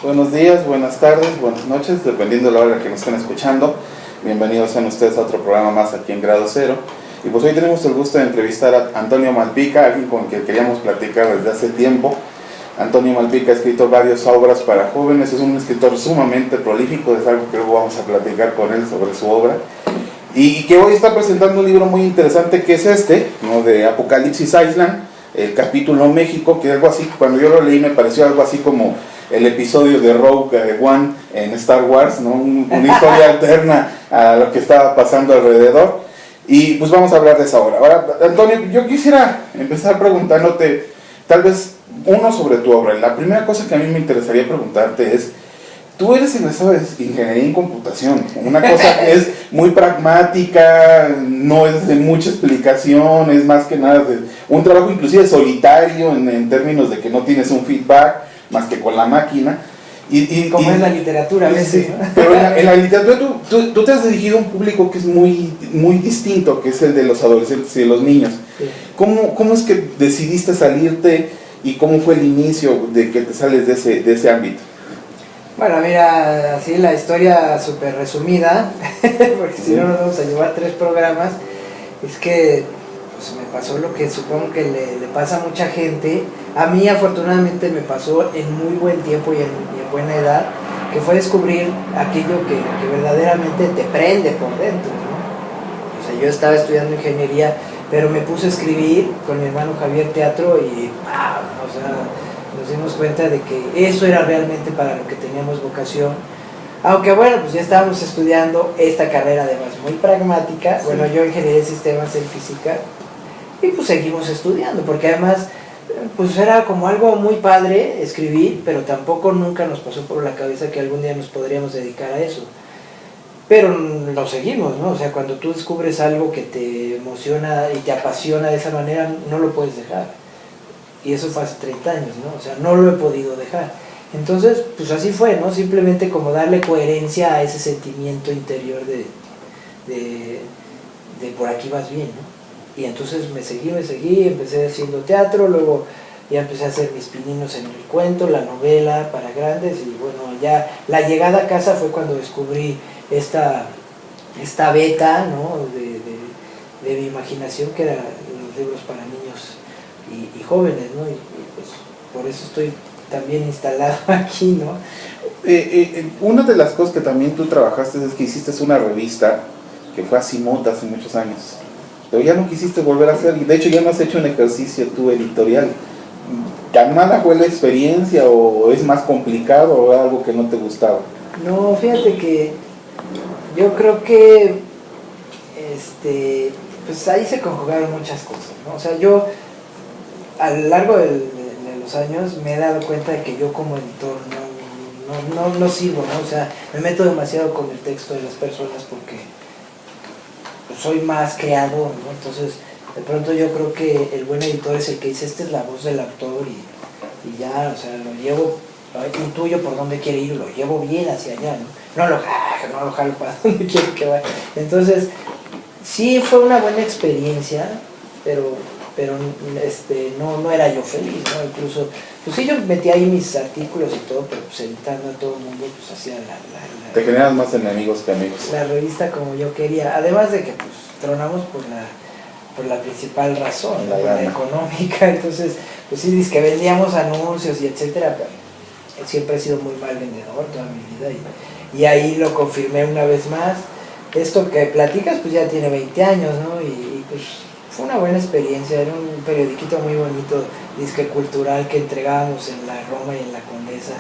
buenos días, buenas tardes, buenas noches, dependiendo de la hora que nos estén escuchando. Bienvenidos sean ustedes a otro programa más aquí en Grado Cero. Y pues hoy tenemos el gusto de entrevistar a Antonio Malpica, alguien con quien queríamos platicar desde hace tiempo. Antonio Malpica ha escrito varias obras para jóvenes, es un escritor sumamente prolífico, es algo que luego vamos a platicar con él sobre su obra. Y que hoy está presentando un libro muy interesante que es este, ¿no? De Apocalipsis Island, el capítulo México, que algo así, cuando yo lo leí me pareció algo así como el episodio de Rogue One en Star Wars, ¿no? Una historia alterna a lo que estaba pasando alrededor. Y pues vamos a hablar de esa obra. Ahora, Antonio, yo quisiera empezar preguntándote, tal vez, uno sobre tu obra. La primera cosa que a mí me interesaría preguntarte es, tú eres egresado de Ingeniería en Computación, una cosa que es muy pragmática, no es de mucha explicación, es más que nada de un trabajo inclusive solitario en términos de que no tienes un feedback más que con la máquina. Como es la literatura a veces, sí, ¿no? Pero en la literatura tú te has dirigido a un público que es muy, muy distinto, que es el de los adolescentes y de los niños. Sí. ¿Cómo es que decidiste salirte y cómo fue el inicio de que te sales de ese ámbito? Bueno, mira, así la historia súper resumida, porque si no nos vamos a llevar 3 programas, es que pues, me pasó lo que supongo que le pasa a mucha gente. A mí afortunadamente me pasó en muy buen tiempo y en buena edad, que fue descubrir aquello que verdaderamente te prende por dentro, ¿no? O sea, yo estaba estudiando ingeniería, pero me puse a escribir con mi hermano Javier teatro y ¡pam! O sea, nos dimos cuenta de que eso era realmente para lo que teníamos vocación. Aunque bueno, pues ya estábamos estudiando esta carrera además muy pragmática. Sí. Bueno, yo ingeniería de sistemas en física y pues seguimos estudiando, porque además pues era como algo muy padre escribir, pero tampoco nunca nos pasó por la cabeza que algún día nos podríamos dedicar a eso. Pero lo seguimos, ¿no? O sea, cuando tú descubres algo que te emociona y te apasiona de esa manera, no lo puedes dejar. Y eso fue hace 30 años, ¿no? O sea, no lo he podido dejar. Entonces, pues así fue, ¿no? Simplemente como darle coherencia a ese sentimiento interior de por aquí vas bien, ¿no? Y entonces me seguí, empecé haciendo teatro, luego ya empecé a hacer mis pininos en el cuento, la novela para grandes, y bueno, ya la llegada a casa fue cuando descubrí esta beta, ¿no? de mi imaginación, que eran los libros para niños y jóvenes, ¿no? Y pues por eso estoy también instalado aquí, ¿no? Una de las cosas que también tú trabajaste es que hiciste una revista que fue Asimov hace muchos años, pero ya no quisiste volver a hacer, y de hecho ya no has hecho un ejercicio tú editorial. ¿Tan mala fue la experiencia o es más complicado o algo que no te gustaba? No, fíjate que yo creo que pues ahí se conjugaron muchas cosas, ¿no? O sea, yo a lo largo de los años me he dado cuenta de que yo como editor no sirvo, ¿no? O sea, me meto demasiado con el texto de las personas porque soy más creador, ¿no? Entonces, de pronto yo creo que el buen editor es el que dice, esta es la voz del autor y ya, o sea, lo llevo, intuyo por dónde quiere ir, lo llevo bien hacia allá, ¿no? No lo jalo para donde quiero que vaya. Entonces, sí fue una buena experiencia, pero no era yo feliz, ¿no? Incluso, pues sí, yo metí ahí mis artículos y todo, pero pues evitando a todo el mundo, pues hacía Te generas más enemigos que amigos. La revista como yo quería, además de que pues tronamos por la principal razón, la económica. Entonces, pues sí, dice que vendíamos anuncios y etcétera, pero siempre he sido muy mal vendedor toda mi vida y ahí lo confirmé una vez más. Esto que platicas pues ya tiene 20 años, ¿no? Y pues fue una buena experiencia, era un periodiquito muy bonito, disque cultural, que entregábamos en la Roma y en la Condesa.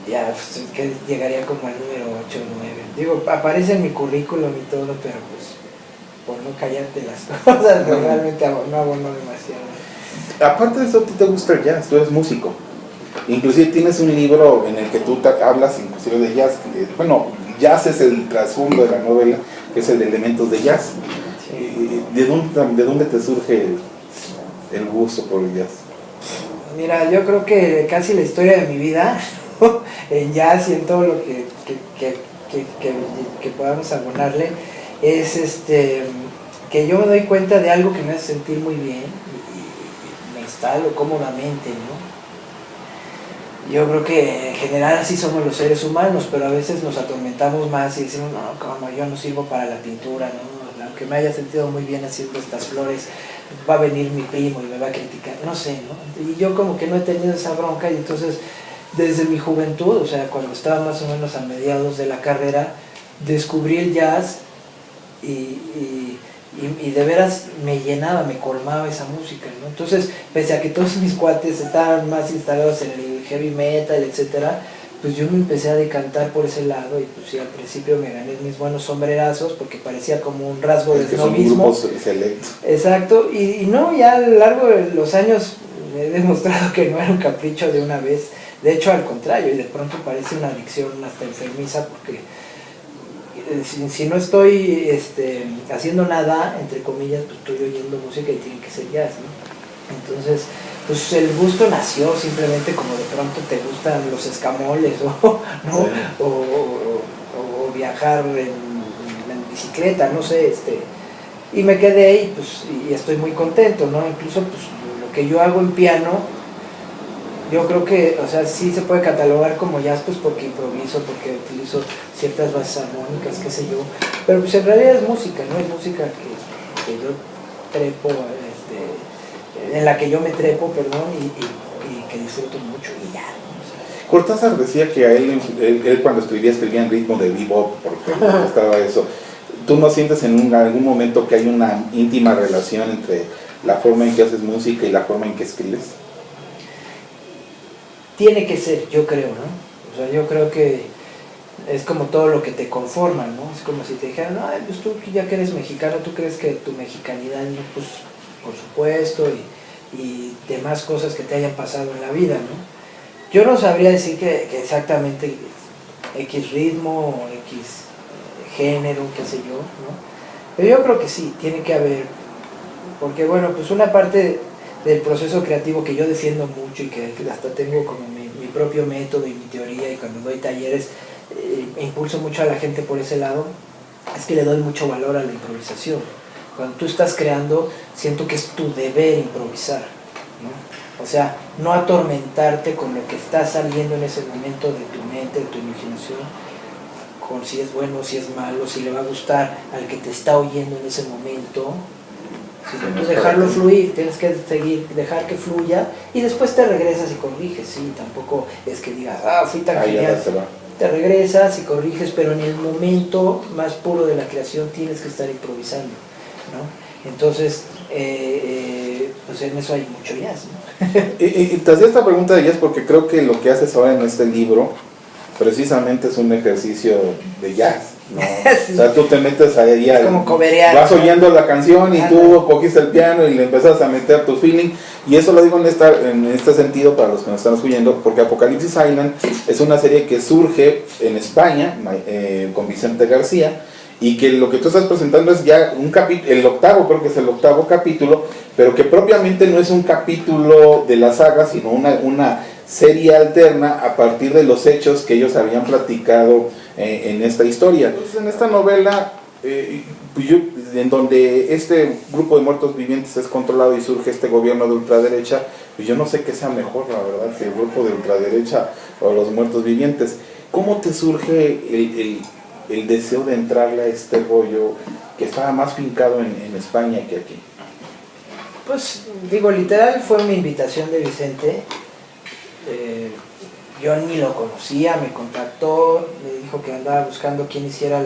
Ya, pues, que llegaría como al número 8 o 9. Digo, aparece en mi currículum y todo, pero pues por no callarte las cosas, pero realmente no abono demasiado. Aparte de eso, ¿a ti te gusta el jazz? Tú eres músico. Inclusive tienes un libro en el que tú hablas inclusive de jazz. Bueno, jazz es el trasfondo de la novela, que es el de elementos de jazz. Sí. ¿De dónde te surge el gusto por el jazz? Mira, yo creo que casi la historia de mi vida en jazz y en todo lo que podamos abonarle es que yo me doy cuenta de algo que me hace sentir muy bien y me instalo cómodamente, ¿no? Yo creo que en general así somos los seres humanos, pero a veces nos atormentamos más y decimos, no, como yo no sirvo para la pintura, ¿no? Aunque me haya sentido muy bien haciendo estas flores, va a venir mi primo y me va a criticar, no sé, ¿no? Y yo como que no he tenido esa bronca y entonces desde mi juventud, o sea, cuando estaba más o menos a mediados de la carrera, descubrí el jazz y de veras me llenaba, me colmaba esa música, ¿no? Entonces, pese a que todos mis cuates estaban más instalados en el heavy metal, etcétera, pues yo me empecé a decantar por ese lado y pues sí, al principio me gané mis buenos sombrerazos porque parecía como un rasgo de snobismo. Son grupos selectos. Exacto, y no, ya a lo largo de los años he demostrado que no era un capricho de una vez, de hecho al contrario, y de pronto parece una adicción hasta enfermiza porque si no estoy haciendo nada, entre comillas, pues estoy oyendo música y tiene que ser jazz, ¿no? Entonces, pues el gusto nació simplemente como de pronto te gustan los escamoles ¿no? Sí. o viajar en bicicleta, no sé, y me quedé ahí pues, y estoy muy contento, ¿no? Incluso pues, lo que yo hago en piano, yo creo que, o sea, sí se puede catalogar como jazz pues porque improviso, porque utilizo ciertas bases armónicas, qué sé yo, pero pues en realidad es música, ¿no? Es música que yo trepo, en la que yo me trepo, perdón, y que disfruto mucho y ya, ¿no? O sea, Cortázar decía que a él cuando escribía en ritmo de bebop, porque le gustaba eso. ¿Tú no sientes en algún momento que hay una íntima relación entre la forma en que haces música y la forma en que escribes? Tiene que ser, yo creo, ¿no? O sea, yo creo que es como todo lo que te conforma, ¿no? Es como si te dijeran, ay, pues tú ya que eres mexicano, ¿tú crees que tu mexicanidad, no? Pues por supuesto, y demás cosas que te hayan pasado en la vida, ¿no? Yo no sabría decir que exactamente X ritmo o X género, qué sé yo, ¿no? Pero yo creo que sí, tiene que haber, porque bueno, pues una parte del proceso creativo que yo defiendo mucho y que hasta tengo como mi propio método y mi teoría, y cuando doy talleres impulso mucho a la gente por ese lado, es que le doy mucho valor a la improvisación. Cuando tú estás creando, siento que es tu deber improvisar, ¿no? O sea, no atormentarte con lo que está saliendo en ese momento de tu mente, de tu imaginación, con si es bueno, si es malo, si le va a gustar al que te está oyendo en ese momento. Sino dejarlo fluir, tienes que dejar que fluya y después te regresas y corriges, sí, tampoco es que digas, fui tan genial, te regresas y corriges, pero en el momento más puro de la creación tienes que estar improvisando, ¿no? Entonces, pues en eso hay mucho jazz, ¿no? Y te hacía esta pregunta de jazz porque creo que lo que haces ahora en este libro precisamente es un ejercicio de jazz, ¿no? Sí. O sea, tú te metes ahí como coberear, vas oyendo la canción y tú cogiste el piano y le empezás a meter tu feeling, y eso lo digo en este sentido para los que nos están escuchando, porque Apocalipsis Island es una serie que surge en España con Vicente García, y que lo que tú estás presentando es ya el octavo, creo que es el octavo capítulo, pero que propiamente no es un capítulo de la saga, sino una serie alterna a partir de los hechos que ellos habían platicado en esta historia. Entonces, en esta novela, en donde este grupo de muertos vivientes es controlado y surge este gobierno de ultraderecha, pues yo no sé qué sea mejor, la verdad, si el grupo de ultraderecha o los muertos vivientes. ¿Cómo te surge el deseo de entrarle a este rollo que estaba más fincado en España que aquí? Pues digo, literal fue una invitación de Vicente. Yo ni lo conocía, me contactó, me dijo que andaba buscando quién hiciera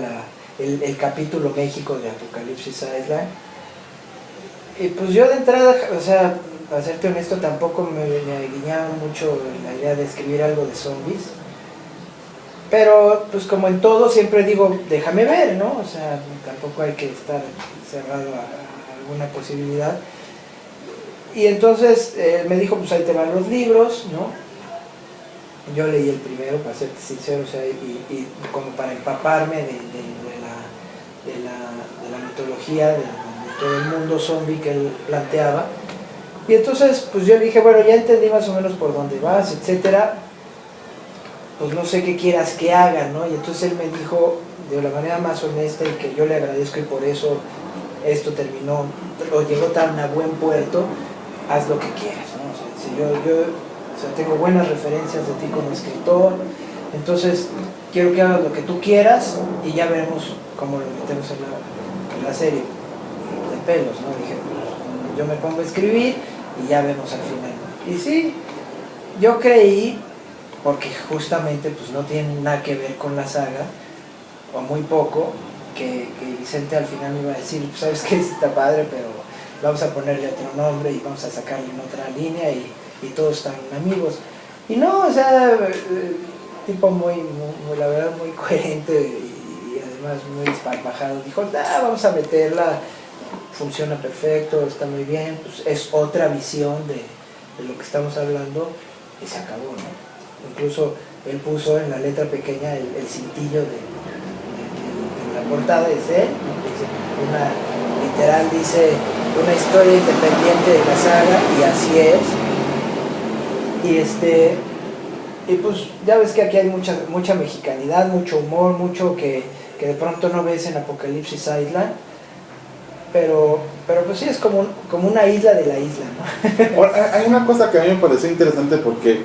el capítulo México de Apocalipsis Island. Y pues yo de entrada, o sea, para serte honesto, tampoco me guiñaba mucho la idea de escribir algo de zombies. Pero pues como en todo siempre digo, déjame ver, ¿no? O sea, tampoco hay que estar cerrado a alguna posibilidad. Y entonces me dijo, pues ahí te van los libros, ¿no? Yo leí el primero, para serte sincero, o sea, y como para empaparme de la mitología, de todo el mundo zombie que él planteaba. Y entonces, pues yo le dije, bueno, ya entendí más o menos por dónde vas, etcétera. Pues no sé qué quieras que haga, ¿no? Y entonces él me dijo de la manera más honesta, y que yo le agradezco, y por eso esto terminó, o llegó tan a buen puerto, haz lo que quieras, ¿no? O sea, si sea, tengo buenas referencias de ti como escritor, entonces quiero que hagas lo que tú quieras y ya veremos cómo lo metemos en la serie de pelos, ¿no? Dije, pues, yo me pongo a escribir y ya vemos al final. Y sí, yo creí, porque justamente pues no tiene nada que ver con la saga, o muy poco, que Vicente al final me iba a decir, pues sabes que está padre, pero vamos a ponerle otro nombre y vamos a sacarle en otra línea y todos están amigos. Y no, o sea, tipo muy, la verdad muy coherente y además muy desparpajado. Dijo, vamos a meterla, funciona perfecto, está muy bien, pues es otra visión de lo que estamos hablando y se acabó, ¿no? Incluso él puso en la letra pequeña el cintillo de la portada, es él, ¿no? Literal dice una historia independiente de la saga y así es. Y pues ya ves que aquí hay mucha mexicanidad, mucho humor, mucho que de pronto no ves en Apocalipsis Island, pero pues sí es como una isla de la isla, ¿no? Ahora, hay una cosa que a mí me pareció interesante porque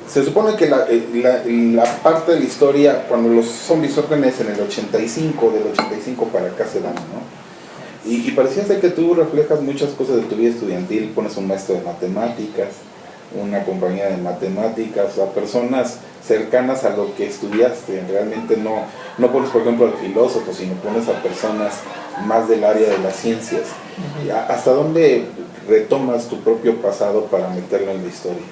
se supone que la parte de la historia, cuando los zombies surgen es en el 85, del 85 para acá se dan, ¿no? Y parecía ser que tú reflejas muchas cosas de tu vida estudiantil, pones un maestro de matemáticas, una compañía de matemáticas, a personas cercanas a lo que estudiaste. Realmente no pones, por ejemplo, al filósofo, sino pones a personas más del área de las ciencias. Uh-huh. ¿Hasta dónde retomas tu propio pasado para meterlo en la historia?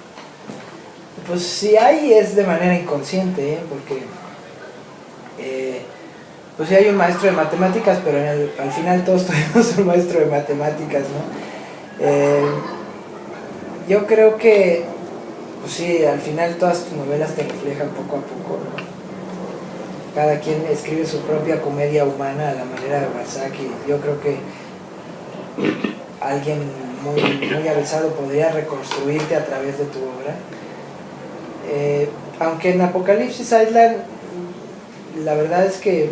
Pues si hay es de manera inconsciente, porque pues sí hay un maestro de matemáticas, pero al final todos tuvimos un maestro de matemáticas, ¿no? Yo creo que, pues sí, al final todas tus novelas te reflejan poco a poco, ¿no? Cada quien escribe su propia comedia humana a la manera de Balzac y yo creo que alguien muy avanzado podría reconstruirte a través de tu obra. Aunque en Apocalipsis Island la verdad es que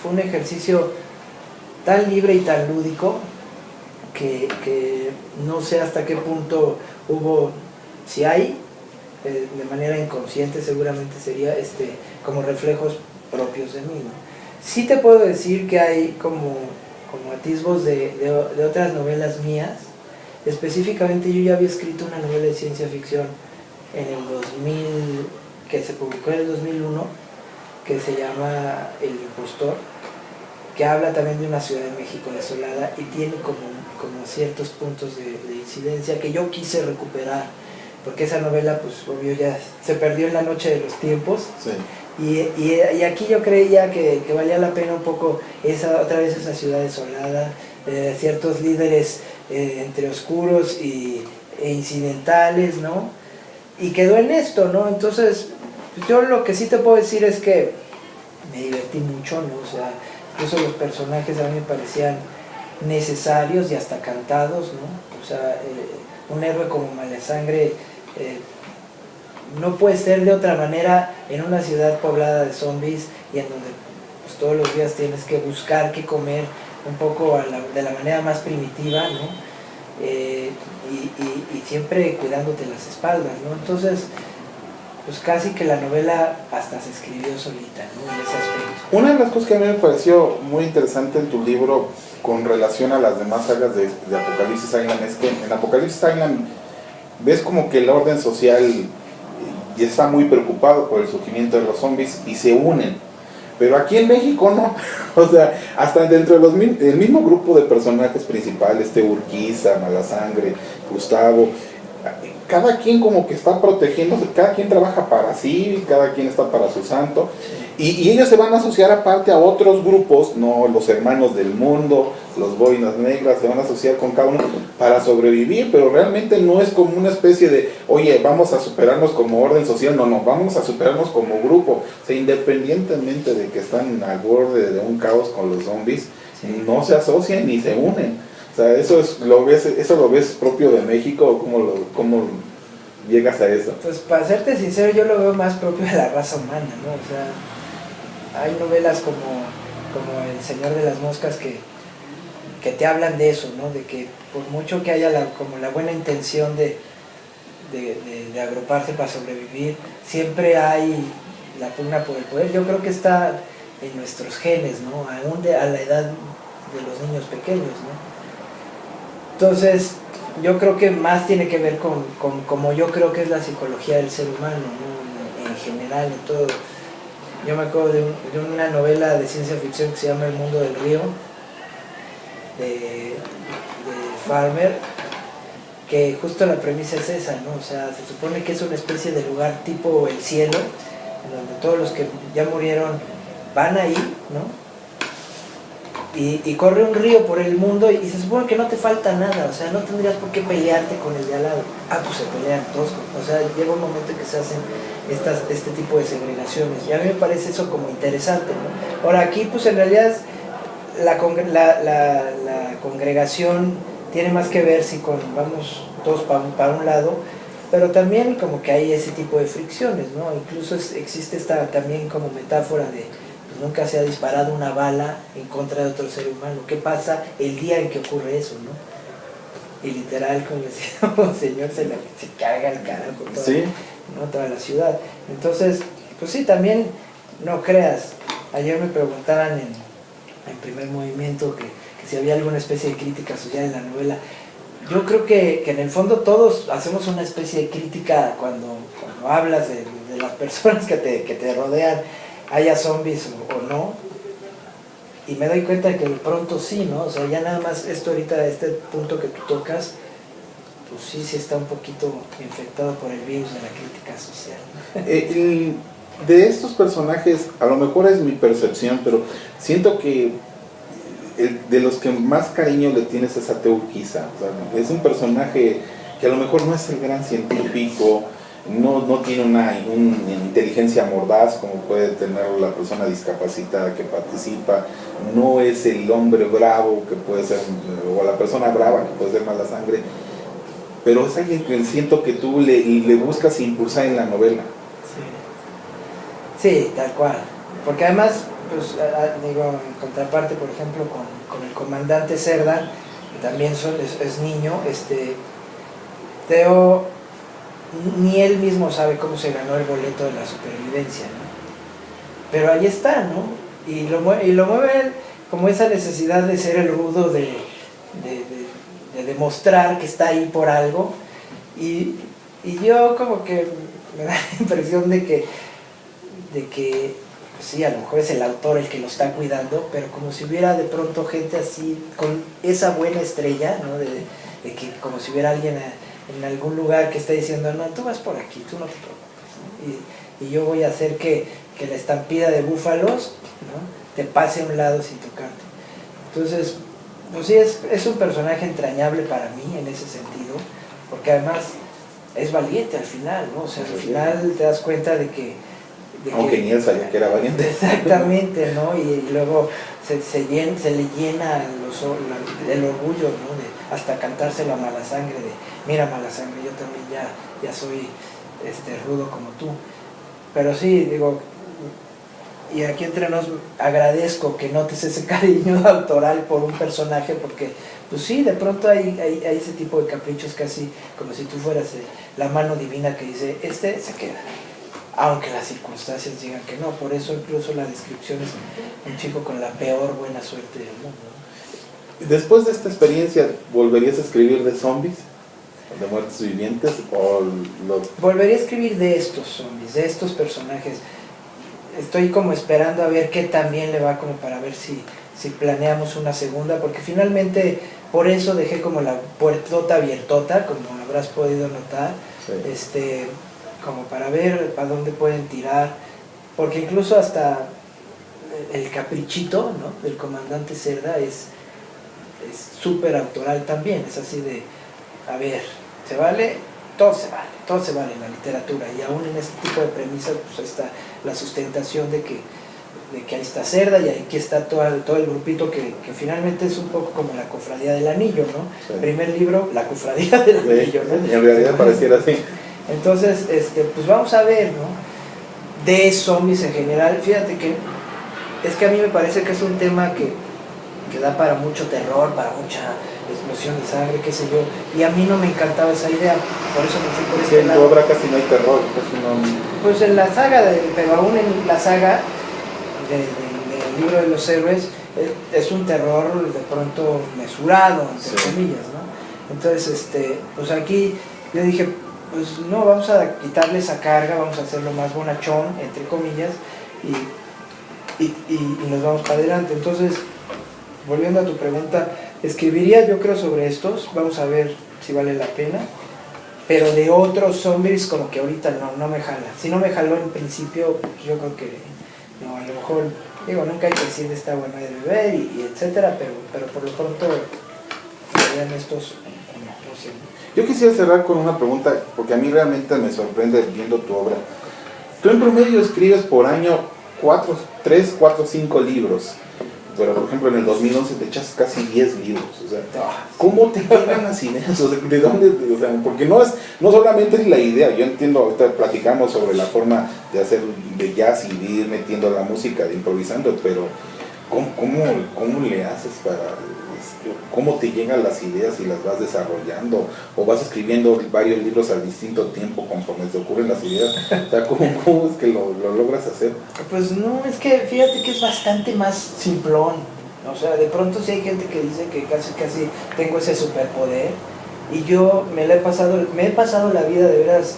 fue un ejercicio tan libre y tan lúdico que no sé hasta qué punto hubo, si hay, de manera inconsciente seguramente sería como reflejos propios de mí, ¿no? Sí te puedo decir que hay como atisbos de otras novelas mías. Específicamente yo ya había escrito una novela de ciencia ficción en el 2000, que se publicó en el 2001, que se llama El Impostor, que habla también de una Ciudad de México desolada y tiene como ciertos puntos de incidencia que yo quise recuperar, porque esa novela pues obvio ya se perdió en la noche de los tiempos. Sí. Y aquí yo creía que valía la pena un poco otra vez esa ciudad desolada, ciertos líderes entre oscuros e incidentales, ¿no? Y quedó en esto, ¿no? Entonces, pues yo lo que sí te puedo decir es que me divertí mucho, ¿no? O sea, incluso los personajes a mí me parecían necesarios y hasta cantados, ¿no? O sea, un héroe como Malesangre no puede ser de otra manera en una ciudad poblada de zombies y en donde pues, todos los días tienes que buscar qué comer un poco de la manera más primitiva, ¿no? Y siempre cuidándote las espaldas, ¿no? Entonces, pues casi que la novela hasta se escribió solita, ¿no? En ese aspecto. Una de las cosas que a mí me pareció muy interesante en tu libro con relación a las demás sagas de Apocalipsis Island es que en Apocalipsis Island ves como que el orden social y está muy preocupado por el surgimiento de los zombies y se unen, pero aquí en México no. O sea, hasta dentro del mismo grupo de personajes principales, Urquiza, Malesangre, Gustavo, cada quien como que está protegiéndose, cada quien trabaja para sí, cada quien está para su santo, y ellos se van a asociar aparte a otros grupos, no los hermanos del mundo, los boinas negras, se van a asociar con cada uno para sobrevivir, pero realmente no es como una especie de, oye, vamos a superarnos como orden social, no, vamos a superarnos como grupo, o sea, independientemente de que están al borde de un caos con los zombies, no se asocian ni se unen. O sea, eso lo ves propio de México, ¿cómo llegas a eso? Pues para serte sincero, yo lo veo más propio de la raza humana, ¿no? O sea, hay novelas como El Señor de las Moscas que te hablan de eso, ¿no? De que por mucho que haya como la buena intención de de agruparse para sobrevivir, siempre hay la pugna por el poder. Yo creo que está en nuestros genes, ¿no? Aún a la edad de los niños pequeños, ¿no? Entonces, yo creo que más tiene que ver con como yo creo que es la psicología del ser humano, ¿no? En general, en todo. Yo me acuerdo de una novela de ciencia ficción que se llama El mundo del río, de Farmer, que justo la premisa es esa, ¿no? O sea, se supone que es una especie de lugar tipo el cielo, en donde todos los que ya murieron van ahí, ¿no? Y corre un río por el mundo y se supone que no te falta nada, o sea, no tendrías por qué pelearte con el de al lado. Pues se pelean todos, o sea, llega un momento en que se hacen este tipo de segregaciones, y a mí me parece eso como interesante, ¿no? Ahora aquí pues en realidad la congregación tiene más que ver si vamos todos para un lado, pero también como que hay ese tipo de fricciones, ¿no? Incluso existe esta también como metáfora de pues nunca se ha disparado una bala en contra de otro ser humano. ¿Qué pasa el día en que ocurre eso, no? Y literal, como decía un señor, se caga el carajo toda, ¿sí? ¿no? Toda la ciudad. Entonces, pues sí, también no creas. Ayer me preguntaban en Primer Movimiento que si había alguna especie de crítica social en la novela. Yo creo que en el fondo todos hacemos una especie de crítica cuando hablas de las personas que te rodean, haya zombies o no, y me doy cuenta de que de pronto sí, ¿no? O sea, ya nada más esto ahorita, este punto que tú tocas, pues sí está un poquito infectado por el virus de la crítica social. De estos personajes, a lo mejor es mi percepción, pero siento que de los que más cariño le tienes es a Urquiza. O sea, es un personaje que a lo mejor no es el gran científico, no tiene una inteligencia mordaz como puede tener la persona discapacitada que participa, no es el hombre bravo que puede ser, o la persona brava que puede ser mala sangre, pero es alguien que siento que tú le buscas impulsar en la novela. Sí, tal cual, porque además, pues digo, en contraparte, por ejemplo, con el comandante Cerda, que también es niño, Teo ni él mismo sabe cómo se ganó el boleto de la supervivencia, ¿no? Pero ahí está, ¿no? Y lo mueve como esa necesidad de ser el rudo, de demostrar que está ahí por algo, y yo como que me da la impresión de que pues sí, a lo mejor es el autor el que lo está cuidando, pero como si hubiera de pronto gente así, con esa buena estrella, ¿no? De que como si hubiera alguien en algún lugar que está diciendo, no, tú vas por aquí, tú no te preocupes, ¿no? Y yo voy a hacer que la estampida de búfalos, ¿no? Te pase a un lado sin tocarte. Entonces, pues sí, es un personaje entrañable para mí en ese sentido, porque además es valiente al final, ¿no? O sea, al final te das cuenta de que aunque ni él sabía que era valiente. Exactamente, ¿no? Y luego se le llena el orgullo, ¿no? De hasta cantárselo a Mala Sangre, de mira Mala Sangre, yo también ya soy rudo como tú. Pero sí, digo, y aquí entre nos agradezco que notes ese cariño autoral por un personaje, porque pues sí, de pronto hay ese tipo de caprichos casi como si tú fueras la mano divina que dice, se queda, aunque las circunstancias digan que no. Por eso incluso la descripción es un chico con la peor buena suerte del mundo. Después de esta experiencia, ¿volverías a escribir de zombies? ¿De muertos vivientes? Volvería a escribir de estos zombies, de estos personajes. Estoy como esperando a ver qué también le va, como para ver si planeamos una segunda, porque finalmente por eso dejé como la puertota abiertota, como habrás podido notar. Sí. Como para ver para dónde pueden tirar, porque incluso hasta el caprichito, ¿no? Del comandante Cerda es súper autoral también, es así de, a ver, ¿se vale? Todo se vale en la literatura, y aún en este tipo de premisas pues ahí está la sustentación de que ahí está Cerda y aquí está todo el grupito que finalmente es un poco como la cofradía del anillo, ¿no? Sí. Primer libro, la cofradía del anillo, ¿no? En realidad pareciera así. Entonces, pues vamos a ver, ¿no? De zombies en general, fíjate que es que a mí me parece que es un tema que da para mucho terror, para mucha explosión de sangre, qué sé yo, y a mí no me encantaba esa idea, por eso me fui por Sí, este en tu lado. obra casi no hay terror, casi no... Pues en la saga, pero aún en la saga del libro de los héroes, es un terror de pronto mesurado, entre comillas, ¿no? Entonces, pues aquí yo dije, pues no, vamos a quitarle esa carga, vamos a hacerlo más bonachón, entre comillas, y nos vamos para adelante. Entonces, volviendo a tu pregunta, escribiría yo creo sobre estos, vamos a ver si vale la pena, pero de otros zombies como que ahorita no me jala. Si no me jaló en principio, pues yo creo que no, a lo mejor, digo, nunca hay que decir de está bueno de beber y etcétera, pero por lo pronto, vean estos, no sé. Yo quisiera cerrar con una pregunta, porque a mí realmente me sorprende viendo tu obra. Tú en promedio escribes por año 3, 4, 5 libros. Pero por ejemplo en el 2011 te echas casi 10 libros. O sea, ¿cómo te llegan las ideas? O sea, ¿de dónde? O sea, porque no solamente es la idea. Yo entiendo, ahorita platicamos sobre la forma de hacer de jazz y de ir metiendo la música, de improvisando, pero ¿cómo le haces para... ¿Cómo te llegan las ideas y las vas desarrollando? ¿O vas escribiendo varios libros al distinto tiempo conforme te ocurren las ideas? O sea, ¿cómo es que lo logras hacer? Pues no, es que fíjate que es bastante más simplón. O sea, de pronto sí hay gente que dice que casi tengo ese superpoder. Y yo me he pasado la vida de veras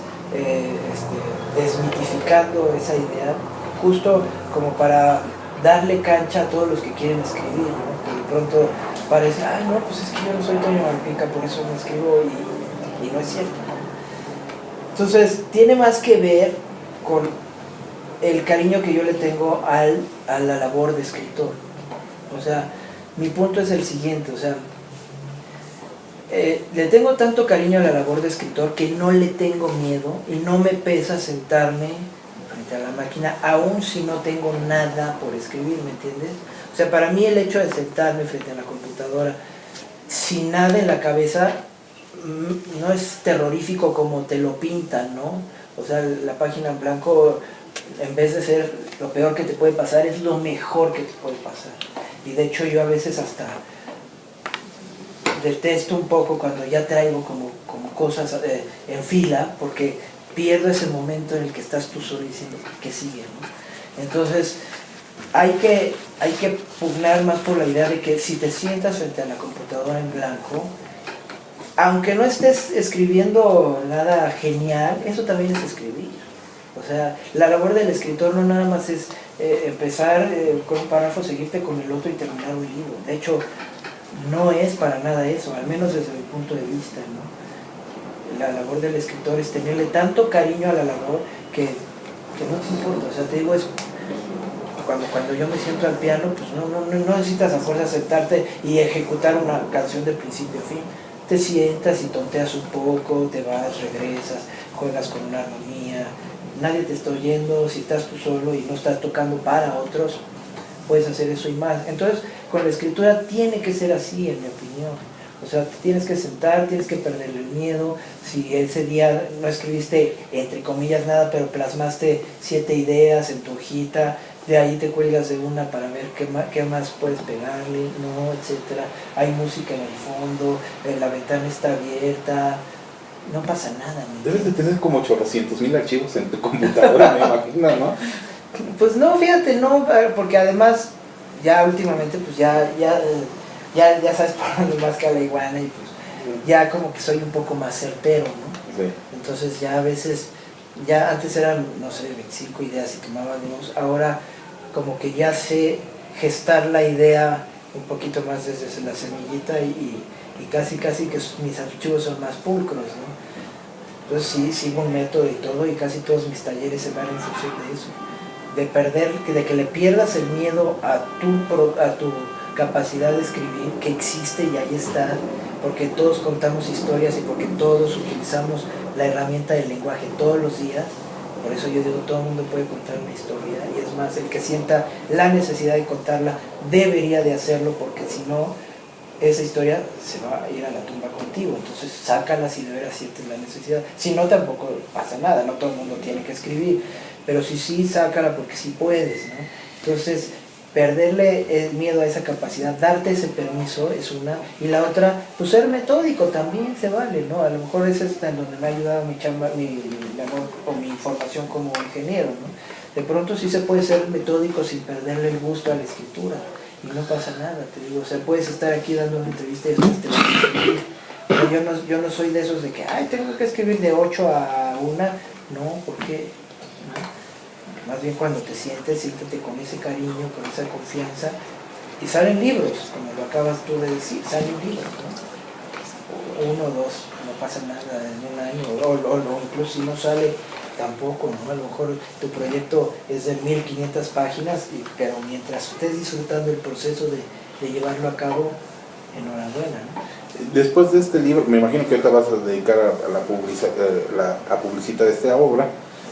desmitificando esa idea, justo como para darle cancha a todos los que quieren escribir, ¿no? Que de pronto parece, ay no, pues es que yo no soy Toño Malpica, por eso no escribo, y no es cierto. Entonces, tiene más que ver con el cariño que yo le tengo a la labor de escritor. O sea, mi punto es el siguiente, o sea, le tengo tanto cariño a la labor de escritor que no le tengo miedo y no me pesa sentarme frente a la máquina, aun si no tengo nada por escribir, ¿me entiendes? O sea, para mí el hecho de sentarme frente a la computadora sin nada en la cabeza no es terrorífico como te lo pintan, ¿no? O sea, la página en blanco, en vez de ser lo peor que te puede pasar, es lo mejor que te puede pasar. Y de hecho yo a veces hasta detesto un poco cuando ya traigo como cosas en fila, porque pierdo ese momento en el que estás tú solo diciendo que sigue, ¿no? Entonces hay que pugnar más por la idea de que si te sientas frente a la computadora en blanco, aunque no estés escribiendo nada genial, eso también es escribir. O sea, la labor del escritor no nada más es empezar con un párrafo, seguirte con el otro y terminar un libro. De hecho, no es para nada eso, al menos desde mi punto de vista, ¿no? La labor del escritor es tenerle tanto cariño a la labor que no te importa. O sea, te digo, es cuando yo me siento al piano, pues no necesitas a fuerza sentarte y ejecutar una canción de principio a fin. Te sientas y tonteas un poco, te vas, regresas, juegas con una armonía, nadie te está oyendo, si estás tú solo y no estás tocando para otros, puedes hacer eso y más. Entonces, con la escritura tiene que ser así, en mi opinión. O sea, te tienes que sentar, tienes que perder el miedo. Si ese día no escribiste, entre comillas, nada, pero plasmaste 7 ideas en tu hojita, de ahí te cuelgas de una para ver qué más puedes pegarle, ¿no? Etcétera. Hay música en el fondo, la ventana está abierta, no pasa nada. Debes de tener como 800,000 archivos en tu computadora, me imagino, ¿no? Pues no, fíjate, no, porque además ya últimamente pues ya sabes por dónde más que a la iguana y pues ya como que soy un poco más certero, ¿no? Sí. Entonces ya a veces, ya antes eran, no sé, 25 ideas y quemaba digamos, ahora como que ya sé gestar la idea un poquito más desde la semillita y casi que mis archivos son más pulcros, ¿no? Entonces sí, sigo un método y todo, y casi todos mis talleres se van en función de eso, de que le pierdas el miedo a tu capacidad de escribir, que existe y ahí está, porque todos contamos historias y porque todos utilizamos la herramienta del lenguaje todos los días. Por eso yo digo, todo el mundo puede contar una historia, y es más, el que sienta la necesidad de contarla debería de hacerlo, porque si no, esa historia se va a ir a la tumba contigo. Entonces sácala si de veras sientes la necesidad. Si no, tampoco pasa nada, no todo el mundo tiene que escribir, pero si sí, sácala porque sí puedes, ¿no? Entonces perderle el miedo a esa capacidad, darte ese permiso es una, y la otra, pues ser metódico también se vale, ¿no? A lo mejor es en donde me ha ayudado mi chamba, mi labor o mi formación como ingeniero, ¿no? De pronto sí se puede ser metódico sin perderle el gusto a la escritura, y no pasa nada, te digo, o sea, puedes estar aquí dando una entrevista y después te vas a escribir. Pero yo no soy de esos de que, ay, tengo que escribir de 8 a 1, no, porque no. Más bien cuando te siéntete con ese cariño, con esa confianza, y salen libros, como lo acabas tú de decir, salen libros, ¿no? 1 o 2, no pasa nada en un año, o incluso si no sale, tampoco, ¿no? A lo mejor tu proyecto es de 1500 páginas, pero mientras estés disfrutando el proceso de llevarlo a cabo, enhorabuena, ¿no? Después de este libro, me imagino que ahorita vas a dedicar a publicitar esta obra,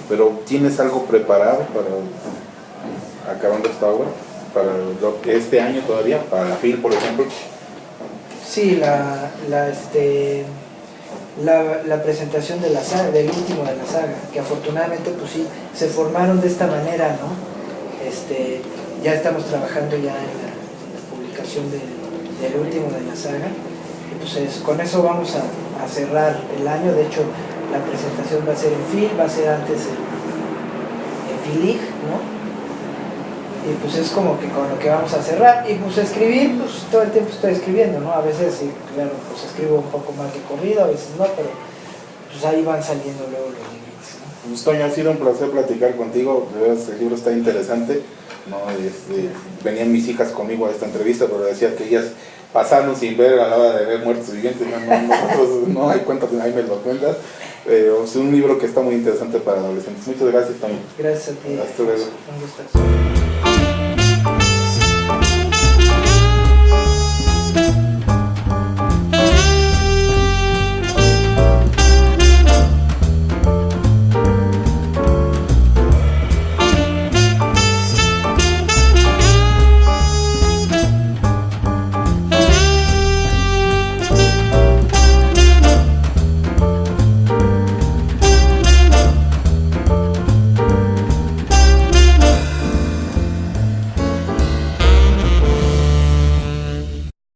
pero ¿tienes algo preparado para acabando esta obra? ¿Para este año todavía? ¿Para la FIL, por ejemplo? Sí, la presentación de la saga, del último de la saga, que afortunadamente pues sí, se formaron de esta manera, ¿no? Ya estamos trabajando ya en la publicación del último de la saga. Entonces, con eso vamos a cerrar el año. De hecho, la presentación va a ser en FIL, va a ser antes en FILIG, ¿no? Y pues es como que con lo que vamos a cerrar. Y pues escribir, pues todo el tiempo estoy escribiendo, ¿no? A veces, sí, claro, pues escribo un poco más de corrido, a veces no, pero pues ahí van saliendo luego los límites, ¿no? Pues, Toño, ha sido un placer platicar contigo. De verdad, el libro está interesante, ¿no? Venían mis hijas conmigo a esta entrevista, pero decía que ellas pasaron sin ver a la hora de ver Muertos Vivientes. Nosotros no hay cuentas, ahí me lo cuentas. Es un libro que está muy interesante para adolescentes. Muchas gracias, Toño. Gracias a ti. Hasta luego. Un gustazo.